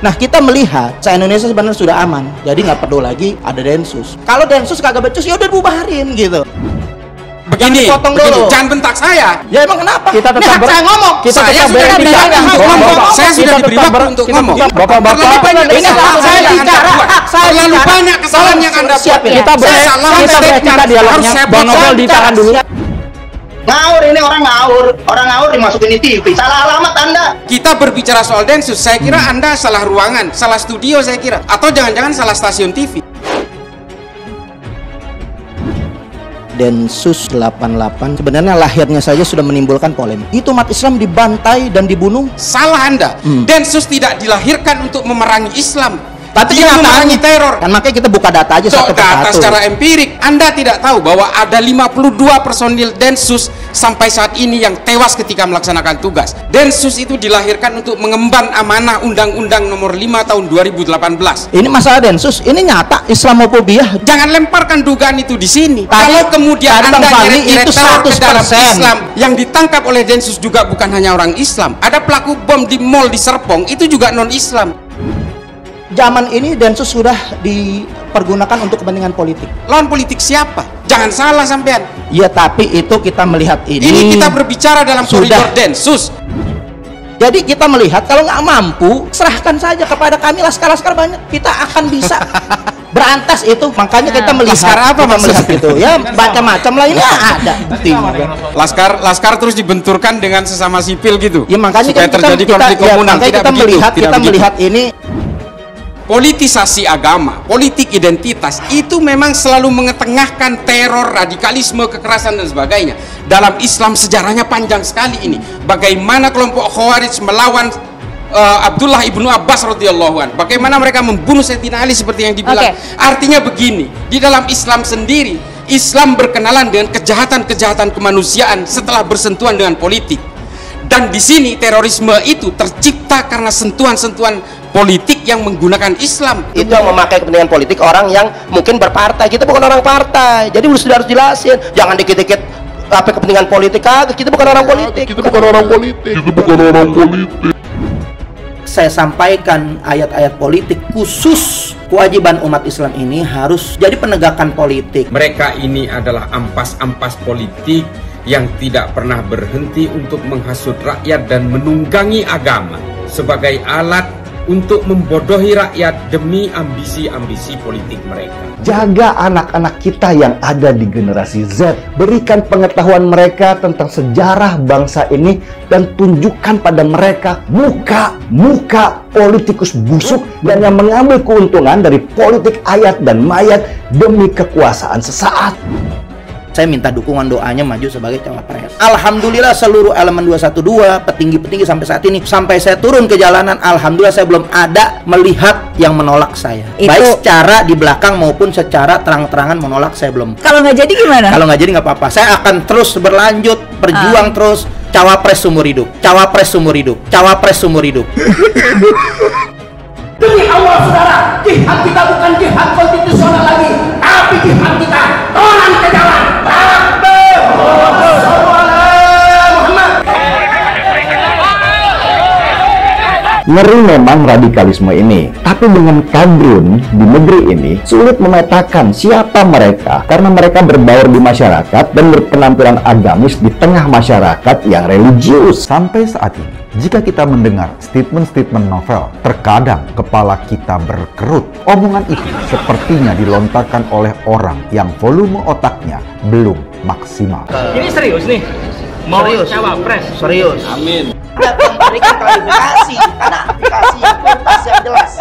Nah, kita melihat se-Indonesia sebenarnya sudah aman, jadi nggak perlu lagi ada Densus. Kalau Densus kagak becus, ya udah bubarin gitu. Begini, jangan bentak saya. Ya emang kenapa? Kita tetap saya ngomong. Saya sudah diberi hak. Saya sudah diberi hak untuk ngomong. Bapak-bapak, ini saya bicara. Terlalu banyak kesalahan yang Anda buat. Kita dialognya. Bang Novel ditahan dulu. Ngawur ini orang ngawur dimasukin di TV. Salah alamat Anda. Kita berbicara soal Densus, saya kira Anda salah ruangan, salah studio saya kira, atau jangan-jangan salah stasiun TV. Densus 88 sebenarnya lahirnya saja sudah menimbulkan polemik. Itu umat Islam dibantai dan dibunuh. Salah Anda. Densus tidak dilahirkan untuk memerangi Islam, tapi dia memerangi teror. Kan makanya kita buka data aja satu persatu. Data secara empirik. Anda tidak tahu bahwa ada 52 personil Densus sampai saat ini yang tewas ketika melaksanakan tugas. Densus itu dilahirkan untuk mengemban amanah Undang-Undang Nomor 5 Tahun 2018. Ini masalah Densus, ini nyata Islamophobia. Jangan lemparkan dugaan itu di sini. Kalau kemudian Anda nyeret-nyeret teror ke dalam Islam, yang ditangkap oleh Densus juga bukan hanya orang Islam. Ada pelaku bom di mall di Serpong, itu juga non-Islam. Zaman ini Densus sudah dipergunakan untuk kepentingan politik. Lawan politik siapa? Jangan salah sampean. Ya, tapi itu kita melihat ini kita berbicara dalam koridor Densus. Jadi kita melihat kalau nggak mampu, serahkan saja kepada kami laskar-laskar banyak. Kita akan bisa berantas itu. Makanya kita melihat laskar apa melihat itu. Ya macam-macam lah ini ada. Laskar terus dibenturkan dengan sesama sipil gitu. Ya makanya supaya terjadi konflik komunal. Kita melihat ini. Politisasi agama, politik identitas itu memang selalu mengetengahkan teror, radikalisme, kekerasan dan sebagainya. Dalam Islam sejarahnya panjang sekali ini. Bagaimana kelompok Khawarij melawan Abdullah ibnu Abbas radhiyallahu anhu. Bagaimana mereka membunuh Sayyidina Ali seperti yang dibilang. Artinya begini, di dalam Islam sendiri, Islam berkenalan dengan kejahatan-kejahatan kemanusiaan setelah bersentuhan dengan politik. Dan di sini terorisme itu tercipta karena sentuhan-sentuhan politik yang menggunakan Islam. Itu yang memakai kepentingan politik orang yang mungkin berpartai. Kita bukan orang partai. Jadi sudah harus jelasin. Jangan dikit-dikit apa kepentingan politik. Kita bukan orang politik. Saya sampaikan ayat-ayat politik khusus kewajiban umat Islam ini harus jadi penegakan politik. Mereka ini adalah ampas-ampas politik yang tidak pernah berhenti untuk menghasut rakyat dan menunggangi agama sebagai alat untuk membodohi rakyat demi ambisi-ambisi politik mereka. Jaga anak-anak kita yang ada di generasi Z. Berikan pengetahuan mereka tentang sejarah bangsa ini dan tunjukkan pada mereka muka politikus busuk dan yang mengambil keuntungan dari politik ayat dan mayat demi kekuasaan sesaat. Saya minta dukungan doanya maju sebagai cawapres. Alhamdulillah seluruh elemen 212, petinggi-petinggi sampai saat ini, sampai saya turun ke jalanan, alhamdulillah saya belum ada melihat yang menolak saya. Baik secara di belakang maupun secara terang-terangan menolak saya belum. Kalau nggak jadi gimana? Kalau nggak jadi nggak apa-apa. Saya akan terus berlanjut, berjuang terus. Cawapres seumur hidup. Cawapres seumur hidup. Cawapres seumur hidup. Demi Allah saudara, jihad kita bukan jihad konstitusional lagi, tapi jihad kita turun ke jalan. Takbir! Ngeri memang radikalisme ini, tapi dengan kadrun di negeri ini sulit memetakan siapa mereka karena mereka berbaur di masyarakat dan berpenampilan agamis di tengah masyarakat yang religius. Sampai saat ini, jika kita mendengar statement-statement Novel, terkadang kepala kita berkerut. Omongan itu sepertinya dilontarkan oleh orang yang volume otaknya belum maksimal. Ini serius nih? Mau cawapres? Serius. Amin. Datang berikan klarifikasi, karena aplikasi yang tuntas yang jelas.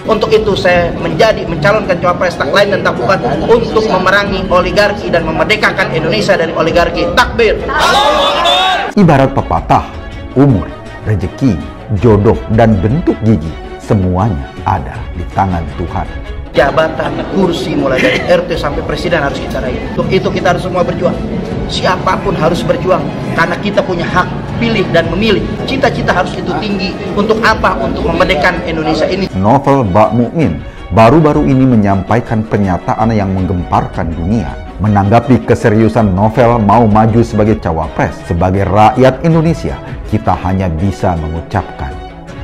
Untuk itu saya mencalonkan cawapres tak lain dan tak bukan untuk memerangi oligarki dan memerdekakan Indonesia dari oligarki. Takbir. Ibarat pepatah, umur, rezeki, jodoh, dan bentuk gigi, semuanya ada di tangan Tuhan. Jabatan, kursi mulai dari RT sampai presiden harus kita raih. Untuk itu kita harus semua berjuang. Siapapun harus berjuang karena kita punya hak pilih dan memilih. Cita-cita harus itu tinggi. Untuk apa? Untuk memerdekakan Indonesia ini. Novel Bak Mukmin baru-baru ini menyampaikan pernyataan yang menggemparkan dunia. Menanggapi keseriusan Novel mau maju sebagai cawapres, sebagai rakyat Indonesia, kita hanya bisa mengucapkan,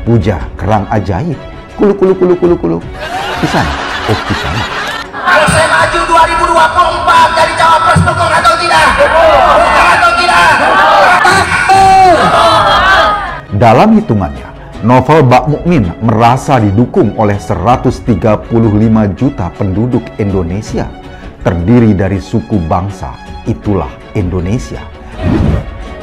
puja kerang ajaib, Di sana, di sana. Kalau saya maju 2024 jadi cawapres, dukung atau tidak? Dukung atau tidak? Dalam hitungannya, novel Bak Mukmin merasa didukung oleh 135 juta penduduk Indonesia, terdiri dari suku bangsa, itulah Indonesia.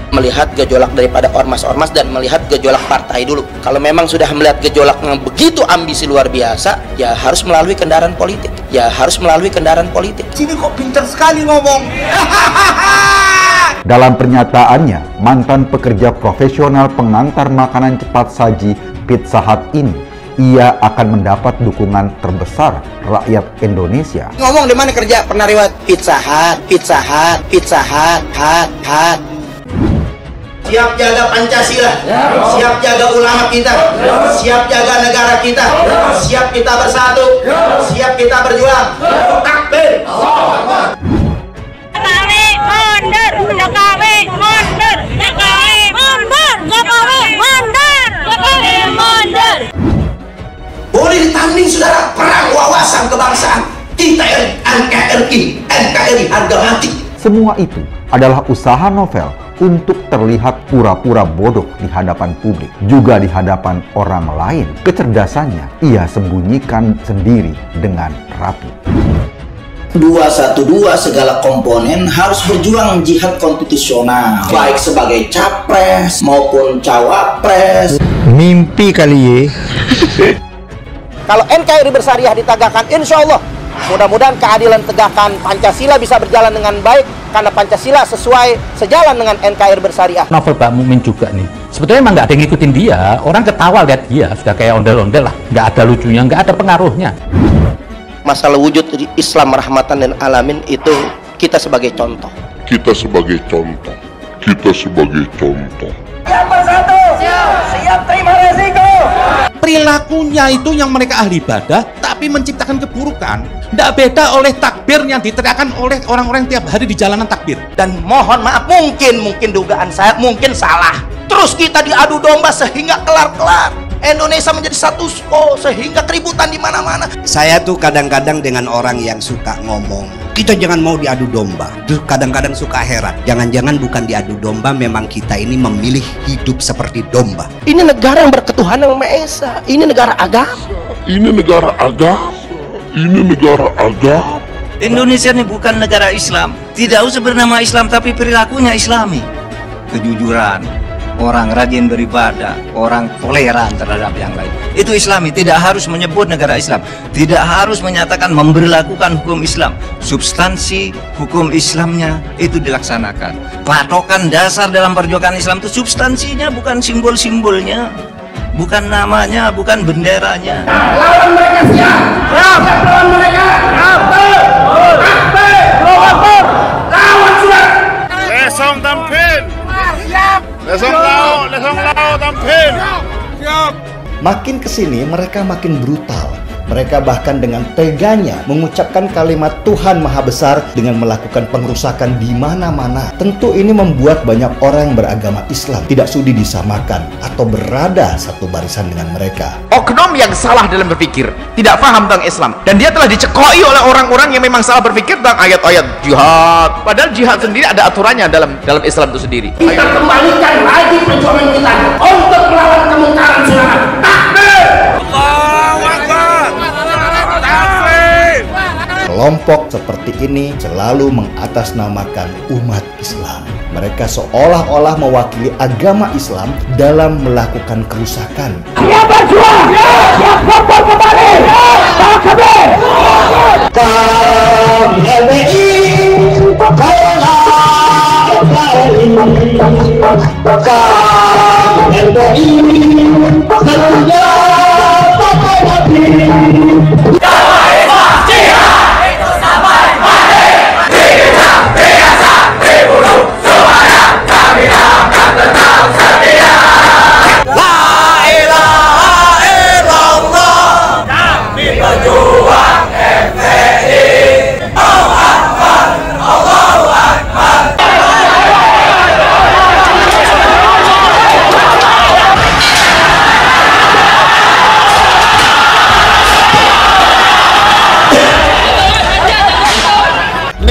Melihat gejolak daripada ormas-ormas dan melihat gejolak partai dulu. Kalau memang sudah melihat gejolak yang begitu ambisi luar biasa, ya harus melalui kendaraan politik. Sini kok pintar sekali ngomong. Dalam pernyataannya, mantan pekerja profesional pengantar makanan cepat saji Pizza Hut ini, ia akan mendapat dukungan terbesar rakyat Indonesia. Ngomong di mana kerja? Pernah riwayat Pizza Hut. Siap jaga Pancasila, siap jaga ulama kita, siap jaga negara kita, siap kita bersatu, siap kita berjuang. Takbir. Boleh ditanding saudara, perang wawasan kebangsaan. Kita NKRI harga mati. Semua itu adalah usaha novel untuk terlihat pura-pura bodoh di hadapan publik, juga di hadapan orang lain. Kecerdasannya ia sembunyikan sendiri dengan rapi. 212 segala komponen harus berjuang jihad konstitusional, baik sebagai capres maupun cawapres. Mimpi kali ya. Kalau NKRI bersyariah ditegakkan, insya Allah mudah-mudahan keadilan tegakkan Pancasila bisa berjalan dengan baik, karena Pancasila sejalan dengan NKRI bersyariah. Novel Bak Mukmin juga nih, sebetulnya emang nggak ada yang ngikutin dia, orang ketawa lihat dia, sudah kayak ondel-ondel lah, nggak ada lucunya, nggak ada pengaruhnya. Masalah wujud Islam rahmatan dan alamin itu kita sebagai contoh. Siap bersatu, siap terima resiko. Perilakunya itu yang mereka ahli ibadah, tapi menciptakan keburukan. Tidak beda oleh takbir yang diteriakan oleh orang-orang tiap hari di jalanan takbir. Dan mohon maaf, mungkin dugaan saya mungkin salah. Terus kita diadu domba sehingga kelar-kelar. Indonesia menjadi status quo sehingga keributan di mana-mana. Saya tuh kadang-kadang dengan orang yang suka ngomong, kita jangan mau diadu domba. Terus kadang-kadang suka heran, jangan-jangan bukan diadu domba, memang kita ini memilih hidup seperti domba. Ini negara yang berketuhanan yang Maha Esa. Ini negara agama. Indonesia ini bukan negara Islam. Tidak usah bernama Islam, tapi perilakunya Islami. Kejujuran, orang rajin beribadah, orang toleran terhadap yang lain. Itu Islami, tidak harus menyebut negara Islam, tidak harus menyatakan memberlakukan hukum Islam. Substansi hukum Islamnya itu dilaksanakan. Patokan dasar dalam perjuangan Islam itu substansinya, bukan simbol-simbolnya, bukan namanya, bukan benderanya. Lawan mereka siap. Siap lawan mereka. Lawan sudah. Lesong tampil. Lesong lau tampil. Makin kesini mereka makin brutal. Mereka bahkan dengan teganya mengucapkan kalimat Tuhan Maha Besar dengan melakukan pengrusakan di mana-mana. Tentu ini membuat banyak orang yang beragama Islam tidak sudi disamakan atau berada satu barisan dengan mereka. Oknum yang salah dalam berpikir, tidak paham tentang Islam, dan dia telah dicekoi oleh orang-orang yang memang salah berpikir tentang ayat-ayat jihad. Padahal jihad sendiri ada aturannya dalam Islam itu sendiri. Kita kembalikan lagi perjuangan kita untuk melawan kemungkaran saudara. Takbir. Kelompok seperti ini selalu mengatasnamakan umat Islam. Mereka seolah-olah mewakili agama Islam dalam melakukan kerusakan. Siap berjuang, siap berjuang kembali. Takbir.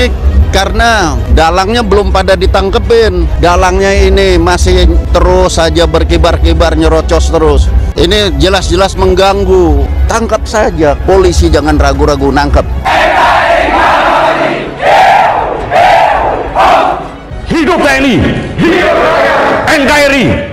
naik karena dalangnya belum pada ditangkepin. Dalangnya ini masih terus saja berkibar-kibar, nyerocos terus. Ini jelas-jelas mengganggu. Tangkap saja, polisi jangan ragu-ragu nangkep. Hidup TNI, hidup NKRI.